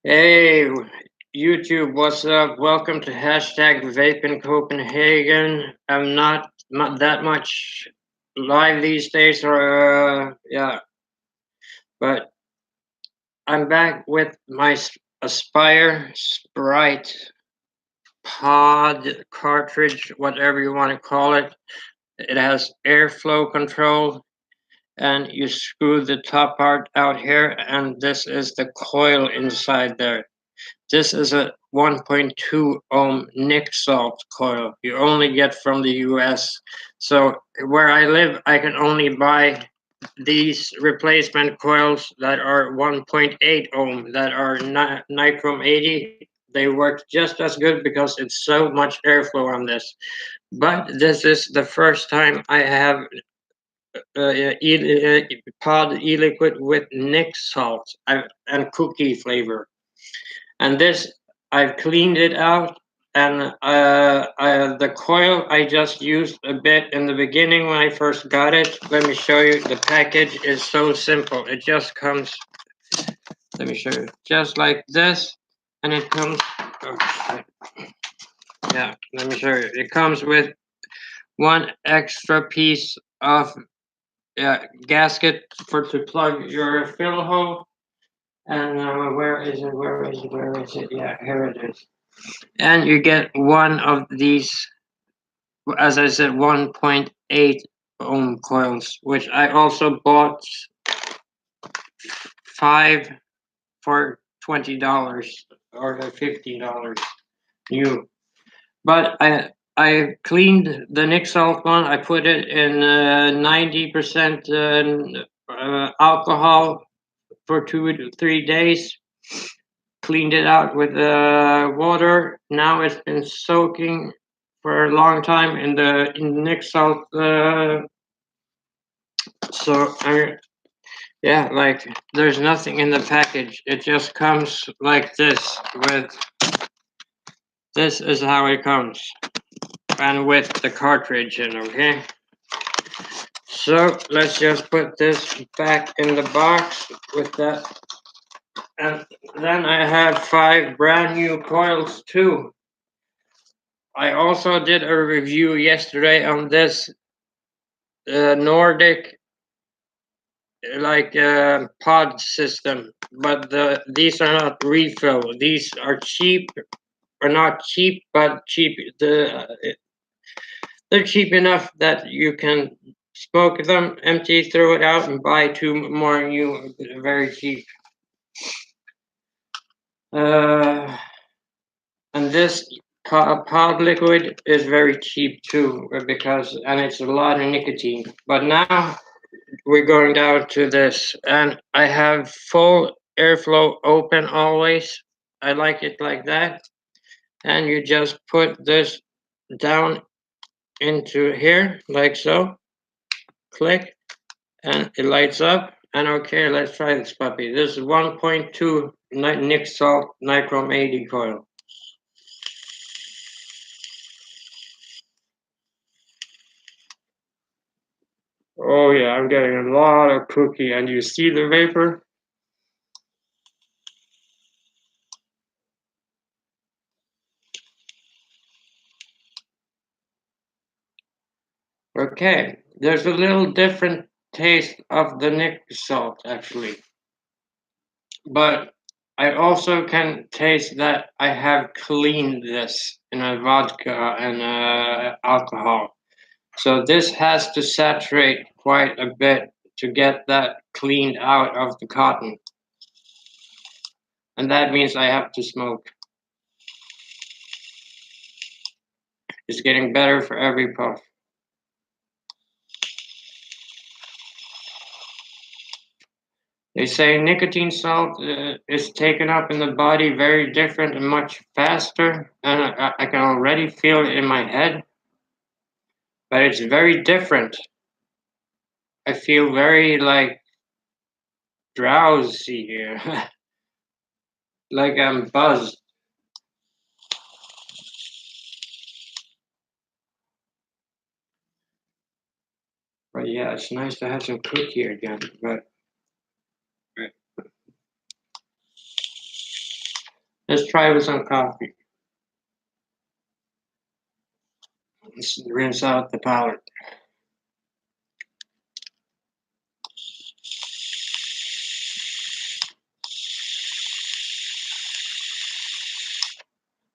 Hey, YouTube, what's up? Welcome to hashtag Vape in Copenhagen. I'm not that much live these days, or but I'm back with my Aspire Sprite pod cartridge, whatever you want to call it. It has airflow control, and you screw the top part out here, and this is the coil inside there. This is a 1.2 ohm nick salt coil you only get from the US. So where I live, I can only buy these replacement coils that are 1.8 ohm, that are nichrome 80. They work just as good because it's so much airflow on this. But this is the first time I have pod e-liquid with nick salt and cookie flavor. And this, I've cleaned it out, and the coil I just used a bit in the beginning when I first got it. Let me show you. The package is so simple. It just comes. Let me show you. Just like this, and it comes. Oh, yeah, let me show you. It comes with one extra piece of gasket to plug your fill hole. And where is it? Where is it? Where is it? Yeah, here it is. And you get one of these, as I said, 1.8 ohm coils, which I also bought 5 for $20 or $15 new. But I cleaned the nick salt one. I put it in 90% alcohol for 2 to 3 days. Cleaned it out with water. Now it's been soaking for a long time in the nick salt. So yeah, like there's nothing in the package. It just comes like this. With this is how it comes, and with the cartridge in. Okay. So let's just put this back in the box with that. And then I have 5 brand new coils too. I also did a review yesterday on this Nordic pod system, but these are not refill. These are cheap, or not cheap, but cheap. They're cheap enough that you can smoke them, empty, throw it out, and buy 2 more new, very cheap. And this pod liquid is very cheap too, and it's a lot of nicotine. But now we're going down to this, and I have full airflow open always. I like it like that. And you just put this down into here, like so. Click, and it lights up. And okay, let's try this puppy. This is 1.2 nick salt nichrome 80 coil. Oh yeah, I'm getting a lot of cookie, and you see the vapor? Okay, there's a little different taste of the nick salt actually, but I also can taste that I have cleaned this in a vodka and alcohol. So this has to saturate quite a bit to get that cleaned out of the cotton. And that means I have to smoke. It's getting better for every puff. They say nicotine salt is taken up in the body very different and much faster, and I can already feel it in my head, but it's very different. I feel very like drowsy here, like I'm buzzed. But yeah, it's nice to have some cookie again. But Let's try with some coffee. Let's rinse out the palate.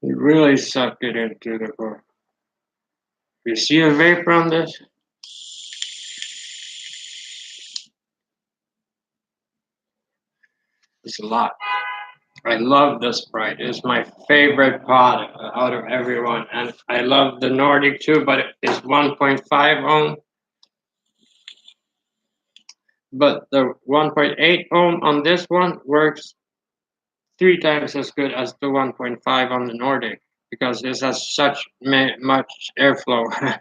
You really suck it into the core. You see a vapor on this? It's a lot. I love the Sprite. It's my favorite pod out of everyone. And I love the Nordic too, but it's 1.5 ohm. But the 1.8 ohm on this one works 3 times as good as the 1.5 on the Nordic because this has such much airflow.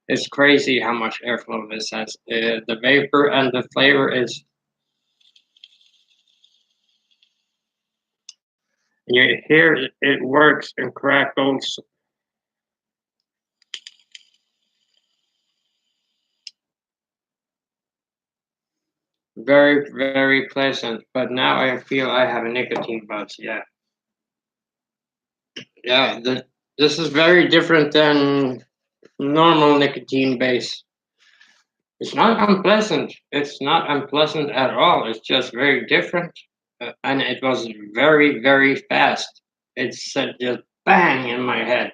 It's crazy how much airflow this has. The vapor and the flavor is. You hear it works and crackles. Very, very pleasant. But now I feel I have a nicotine buzz. Yeah. Yeah. This is very different than normal nicotine base. It's not unpleasant. It's not unpleasant at all. It's just very different. And it was very, very fast. It said just bang in my head.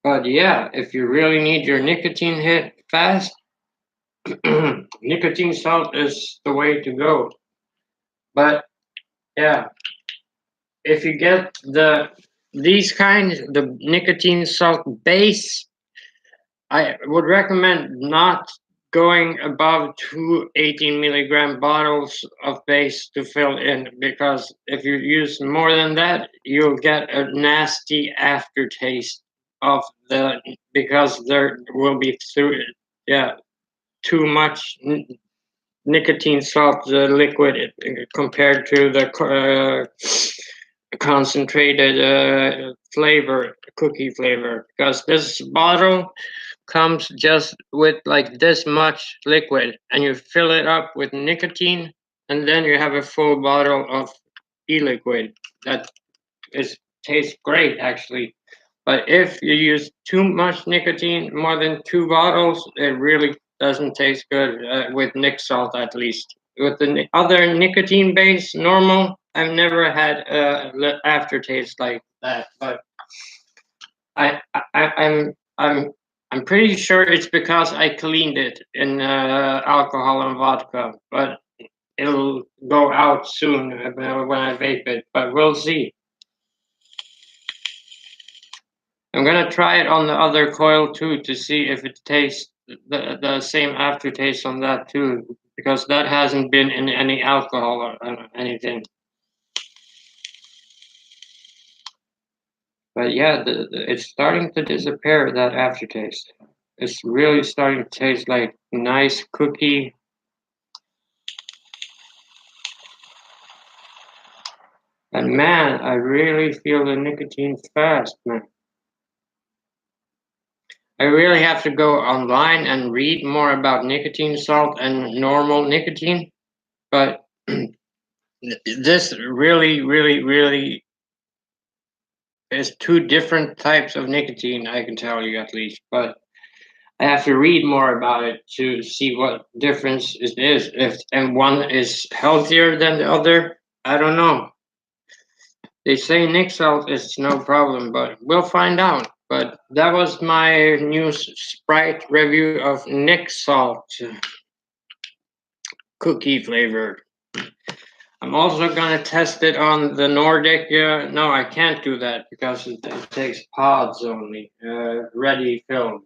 But yeah, if you really need your nicotine hit fast, nicotine salt is the way to go. But yeah, if you get these kinds, the nicotine salt base, I would recommend not going above 2 18 milligram bottles of base to fill in because if you use more than that, you'll get a nasty aftertaste of the because there will be yeah too much nicotine salt liquid compared to the concentrated flavor, cookie flavor, because this bottle comes just with like this much liquid and you fill it up with nicotine and then you have a full bottle of e-liquid that is tastes great actually. But if you use too much nicotine, more than 2 bottles, it really doesn't taste good with Nick salt at least. With the other nicotine based normal, I've never had aftertaste like that. But I'm pretty sure it's because I cleaned it in alcohol and vodka. But it'll go out soon when I vape it. But we'll see. I'm gonna try it on the other coil too to see if it tastes the same aftertaste on that too, because that hasn't been in any alcohol or anything. But yeah, it's starting to disappear, that aftertaste. It's really starting to taste like nice cookie. And man, I really feel the nicotine fast, man. I really have to go online and read more about nicotine salt and normal nicotine. But this really, really, really is 2 different types of nicotine, I can tell you at least. But I have to read more about it to see what difference it is. If and one is healthier than the other, I don't know. They say Nick salt is no problem, but we'll find out. But that was my new Sprite review of Nick salt cookie flavored. I'm also gonna test it on the Nordic. No, I can't do that because it takes pods only, ready filled.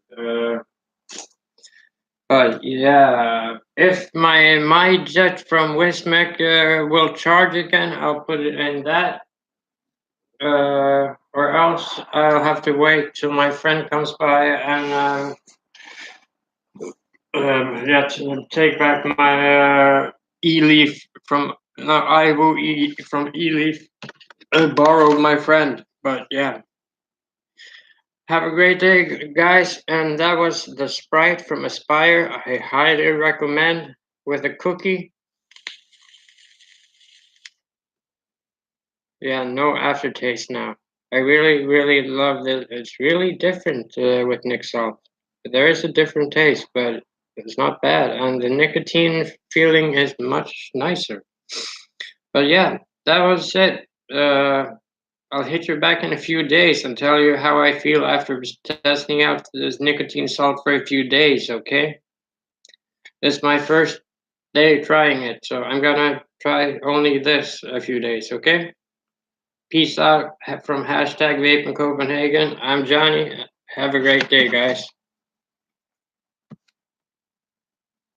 But yeah, if my jet from Wismec will charge again, I'll put it in that. Or else I'll have to wait till my friend comes by and yeah, to take back my e-leaf from I will eat from e-leaf. I borrowed my friend, but yeah. Have a great day, guys. And that was the Sprite from Aspire. I highly recommend with a cookie. Yeah, no aftertaste now. I really, really love it. It's really different with Nick Salt. There is a different taste, but it's not bad, and the nicotine feeling is much nicer. But yeah, that was it. I'll hit you back in a few days and tell you how I feel after testing out this nicotine salt for a few days, okay? It's my first day trying it, so I'm gonna try only this a few days, okay? Peace out from hashtag Vape in Copenhagen. I'm Johnny. Have a great day, guys.